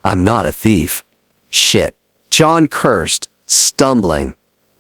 I'm not a thief. Shit. John cursed, stumbling.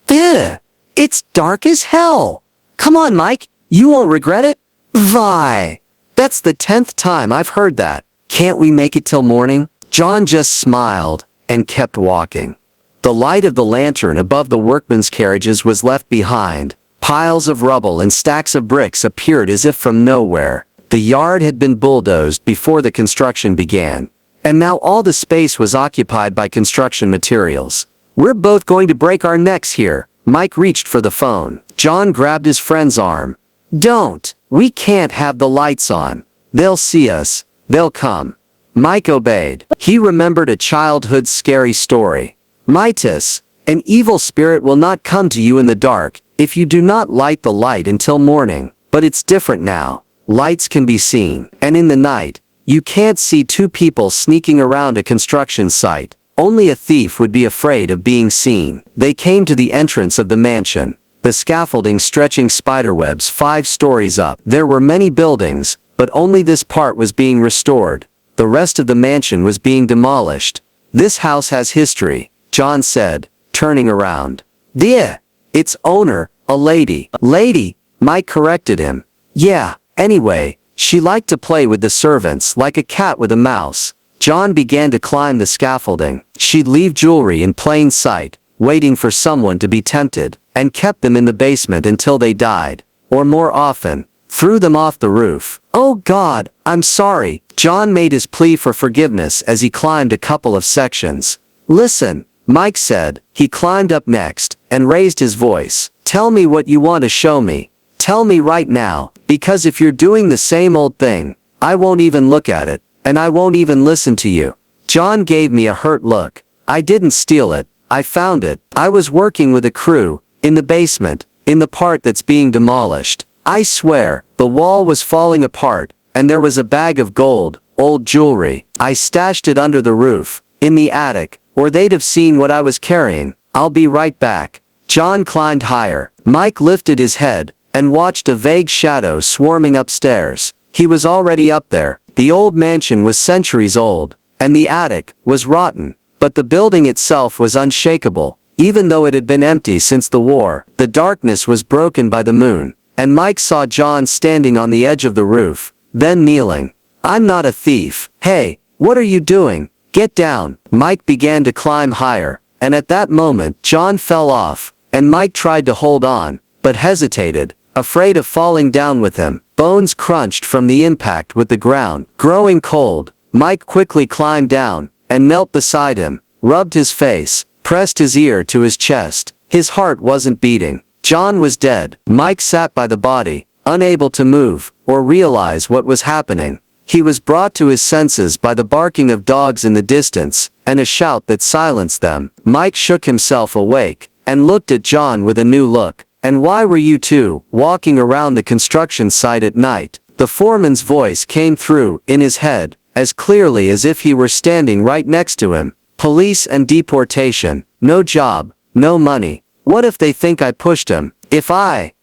Ugh! It's dark as hell! Come on, Mike, you won't regret it? Vi! That's the 10th time I've heard that. Can't we make it till morning? John just smiled, and kept walking. The light of the lantern above the workmen's carriages was left behind. Piles of rubble and stacks of bricks appeared as if from nowhere. The yard had been bulldozed before the construction began. And now all the space was occupied by construction materials. We're both going to break our necks here. Mike reached for the phone. John grabbed his friend's arm. Don't. We can't have the lights on. They'll see us. They'll come. Mike obeyed. He remembered a childhood scary story. Mitis, an evil spirit will not come to you in the dark if you do not light the light until morning. But it's different now. Lights can be seen. And in the night, you can't see two people sneaking around a construction site. Only a thief would be afraid of being seen. They came to the entrance of the mansion. The scaffolding stretching spiderwebs 5 stories up. There were many buildings, but only this part was being restored. The rest of the mansion was being demolished. This house has history, John said, turning around. Dear, its owner, a lady. Lady, Mike corrected him. Yeah, anyway, she liked to play with the servants like a cat with a mouse. John began to climb the scaffolding. She'd leave jewelry in plain sight, waiting for someone to be tempted, and kept them in the basement until they died, or more often, threw them off the roof. Oh God, I'm sorry. John made his plea for forgiveness as he climbed a couple of sections. Listen, Mike said. He climbed up next, and raised his voice. Tell me what you want to show me. Tell me right now, because if you're doing the same old thing, I won't even look at it, and I won't even listen to you. John gave me a hurt look. I didn't steal it. I found it. I was working with a crew, in the basement, in the part that's being demolished. I swear, the wall was falling apart, and there was a bag of gold, old jewelry. I stashed it under the roof, in the attic, or they'd have seen what I was carrying. I'll be right back. John climbed higher. Mike lifted his head, and watched a vague shadow swarming upstairs. He was already up there. The old mansion was centuries old, and the attic was rotten, but the building itself was unshakable. Even though it had been empty since the war, the darkness was broken by the moon, and Mike saw John standing on the edge of the roof, then kneeling. I'm not a thief. Hey, what are you doing? Get down. Mike began to climb higher, and at that moment John fell off, and Mike tried to hold on, but hesitated, afraid of falling down with him. Bones crunched from the impact with the ground. Growing cold, Mike quickly climbed down, and knelt beside him, rubbed his face, pressed his ear to his chest. His heart wasn't beating. John was dead. Mike sat by the body, unable to move, or realize what was happening. He was brought to his senses by the barking of dogs in the distance, and a shout that silenced them. Mike shook himself awake, and looked at John with a new look. And why were you two walking around the construction site at night? The foreman's voice came through in his head, as clearly as if he were standing right next to him. Police and deportation, no job, no money. What if they think I pushed him?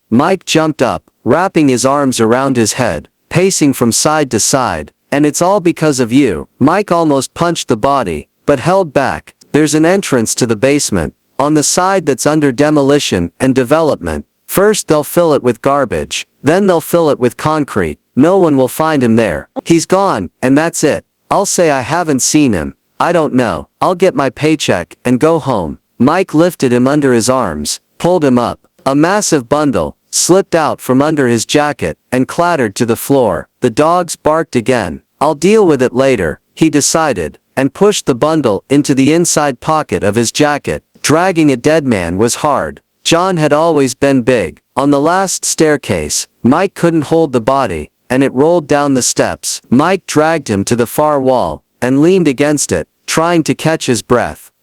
Mike jumped up, wrapping his arms around his head, pacing from side to side. And it's all because of you. Mike almost punched the body, but held back. There's an entrance to the basement, on the side that's under demolition and development. First they'll fill it with garbage, then they'll fill it with concrete. No one will find him there. He's gone, and that's it. I'll say I haven't seen him. I don't know. I'll get my paycheck and go home. Mike lifted him under his arms, pulled him up. A massive bundle slipped out from under his jacket and clattered to the floor. The dogs barked again. I'll deal with it later, he decided, and pushed the bundle into the inside pocket of his jacket. Dragging a dead man was hard. John had always been big. On the last staircase, Mike couldn't hold the body, and it rolled down the steps. Mike dragged him to the far wall, and leaned against it, trying to catch his breath.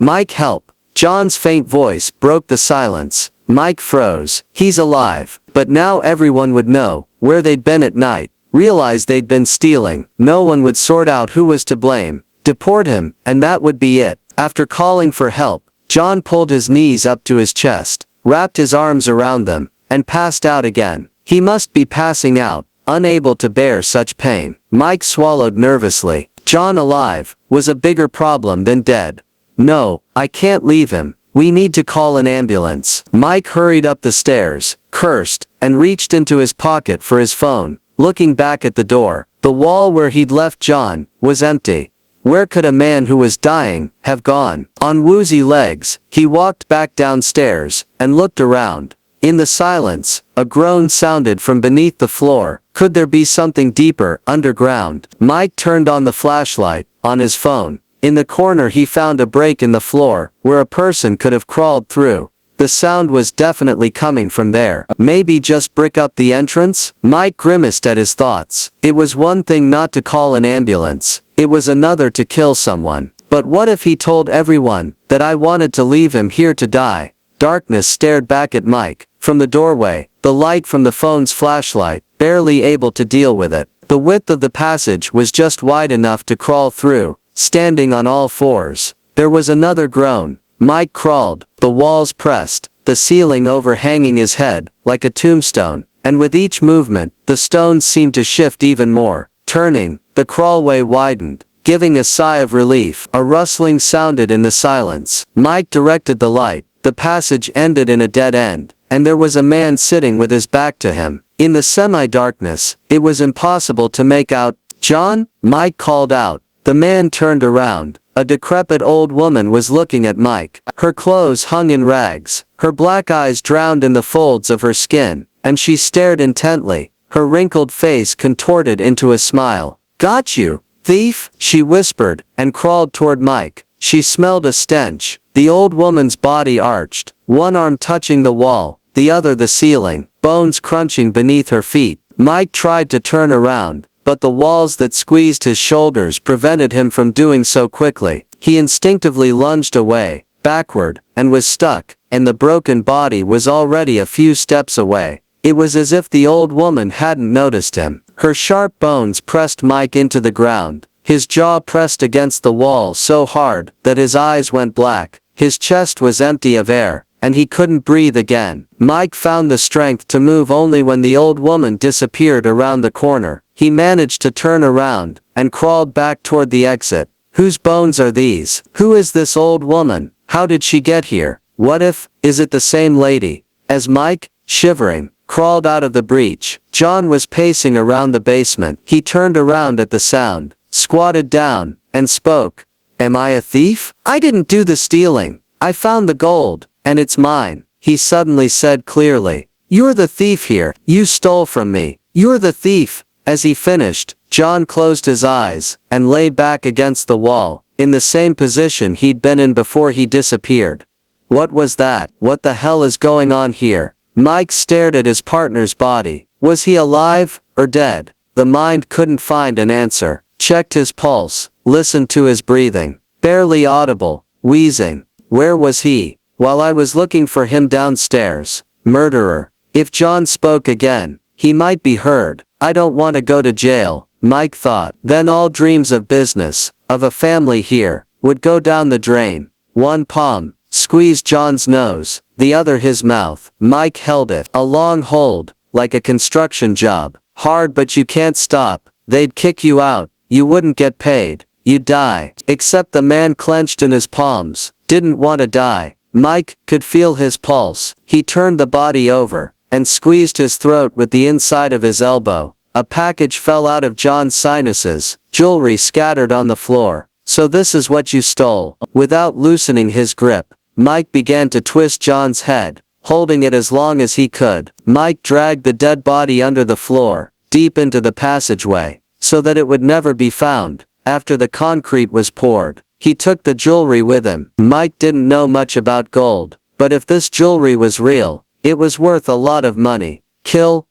Mike, help. John's faint voice broke the silence. Mike froze. He's alive. But now everyone would know where they'd been at night, realize they'd been stealing. No one would sort out who was to blame. Deport him, and that would be it. After calling for help, John pulled his knees up to his chest, wrapped his arms around them, and passed out again. He must be passing out, unable to bear such pain. Mike swallowed nervously. John alive was a bigger problem than dead. No, I can't leave him. We need to call an ambulance. Mike hurried up the stairs, cursed, and reached into his pocket for his phone. Looking back at the door, the wall where he'd left John was empty. Where could a man who was dying have gone? On woozy legs, he walked back downstairs and looked around. In the silence, a groan sounded from beneath the floor. Could there be something deeper, underground? Mike turned on the flashlight on his phone. In the corner he found a break in the floor, where a person could have crawled through. The sound was definitely coming from there. Maybe just brick up the entrance? Mike grimaced at his thoughts. It was one thing not to call an ambulance. It was another to kill someone. But what if he told everyone that I wanted to leave him here to die? Darkness stared back at Mike. From the doorway, the light from the phone's flashlight, barely able to deal with it. The width of the passage was just wide enough to crawl through, standing on all fours. There was another groan. Mike crawled, the walls pressed, the ceiling overhanging his head, like a tombstone, and with each movement, the stones seemed to shift even more. Turning, the crawlway widened, giving a sigh of relief. A rustling sounded in the silence. Mike directed the light. The passage ended in a dead end, and there was a man sitting with his back to him. In the semi-darkness, it was impossible to make out. "John?" Mike called out. The man turned around. A decrepit old woman was looking at Mike. Her clothes hung in rags, her black eyes drowned in the folds of her skin, and she stared intently, her wrinkled face contorted into a smile. "Got you, thief," she whispered, and crawled toward Mike. She smelled a stench. The old woman's body arched, one arm touching the wall, the other the ceiling, bones crunching beneath her feet. Mike tried to turn around, but the walls that squeezed his shoulders prevented him from doing so quickly. He instinctively lunged away, backward, and was stuck, and the broken body was already a few steps away. It was as if the old woman hadn't noticed him. Her sharp bones pressed Mike into the ground. His jaw pressed against the wall so hard that his eyes went black. His chest was empty of air, and he couldn't breathe again. Mike found the strength to move only when the old woman disappeared around the corner. He managed to turn around, and crawled back toward the exit. Whose bones are these? Who is this old woman? How did she get here? What if, is it the same lady? As Mike, shivering, crawled out of the breach, John was pacing around the basement. He turned around at the sound, squatted down, and spoke. "Am I a thief? I didn't do the stealing. I found the gold, and it's mine," he suddenly said clearly. "You're the thief here. You stole from me. You're the thief." As he finished, John closed his eyes, and lay back against the wall, in the same position he'd been in before he disappeared. What was that? What the hell is going on here? Mike stared at his partner's body. Was he alive, or dead? The mind couldn't find an answer. Checked his pulse, listened to his breathing. Barely audible, wheezing. Where was he? While I was looking for him downstairs. Murderer. If John spoke again, he might be heard. I don't want to go to jail, Mike thought. Then all dreams of business, of a family here, would go down the drain. One palm squeezed John's nose, the other his mouth. Mike held it. A long hold, like a construction job. Hard, but you can't stop. They'd kick you out. You wouldn't get paid. You'd die. Except the man clenched in his palms didn't want to die. Mike could feel his pulse. He turned the body over, and squeezed his throat with the inside of his elbow. A package fell out of John's sinuses, jewelry scattered on the floor. "So this is what you stole." Without loosening his grip, Mike began to twist John's head, holding it as long as he could. Mike dragged the dead body under the floor, deep into the passageway, so that it would never be found. After the concrete was poured, he took the jewelry with him. Mike didn't know much about gold, but if this jewelry was real, it was worth a lot of money. Kill.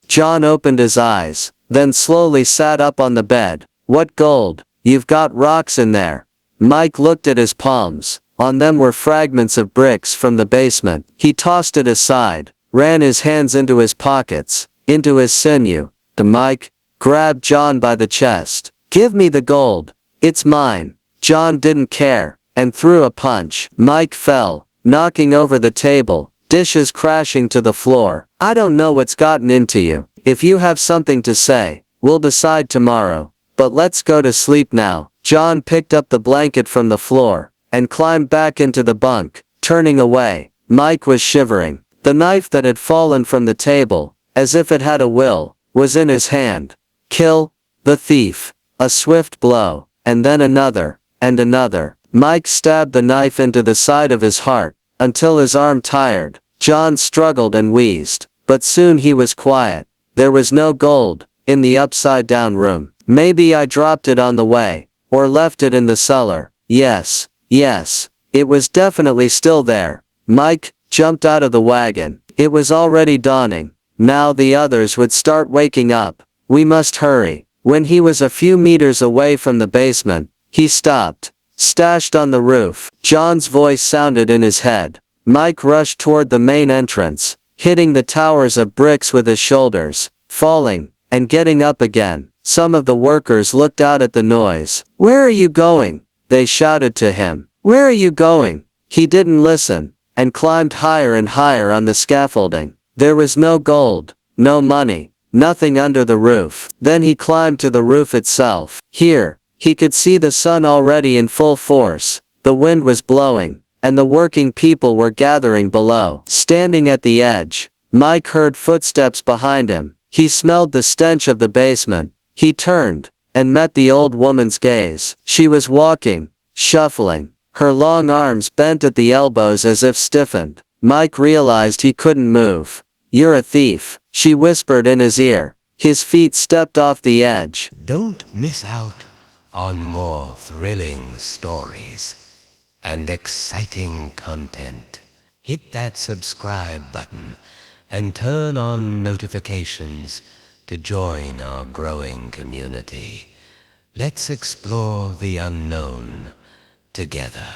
John opened his eyes, then slowly sat up on the bed. "What gold? You've got rocks in there." Mike looked at his palms. On them were fragments of bricks from the basement. He tossed it aside, ran his hands into his pockets, into his sinew. Mike grabbed John by the chest. "Give me the gold. It's mine." John didn't care, and threw a punch. Mike fell, knocking over the table, dishes crashing to the floor. "I don't know what's gotten into you. If you have something to say, we'll decide tomorrow." but let's go to sleep now. John picked up the blanket from the floor and climbed back into the bunk, turning away. Mike was shivering. The knife that had fallen from the table, as if it had a will, was in his hand. Kill the thief. A swift blow, and then another, and another. Mike stabbed the knife into the side of his heart, until his arm tired. John struggled and wheezed, but soon he was quiet. There was no gold in the upside-down room. Maybe I dropped it on the way, or left it in the cellar. Yes, it was definitely still there. Mike jumped out of the wagon. It was already dawning. Now the others would start waking up. We must hurry. When he was a few meters away from the basement, he stopped, stashed on the roof. John's voice sounded in his head. Mike rushed toward the main entrance, hitting the towers of bricks with his shoulders, falling, and getting up again. Some of the workers looked out at the noise. "Where are you going?" they shouted to him. "Where are you going?" He didn't listen, and climbed higher and higher on the scaffolding. There was no gold, no money, nothing under the roof. Then he climbed to the roof itself. Here, he could see the sun already in full force. The wind was blowing, and the working people were gathering below. Standing at the edge, Mike heard footsteps behind him. He smelled the stench of the basement. He turned, and met the old woman's gaze. She was walking, shuffling, her long arms bent at the elbows as if stiffened. Mike realized he couldn't move. "You're a thief," she whispered in his ear. His feet stepped off the edge. Don't miss out on more thrilling stories and exciting content. Hit that subscribe button and turn on notifications to join our growing community. Let's explore the unknown together.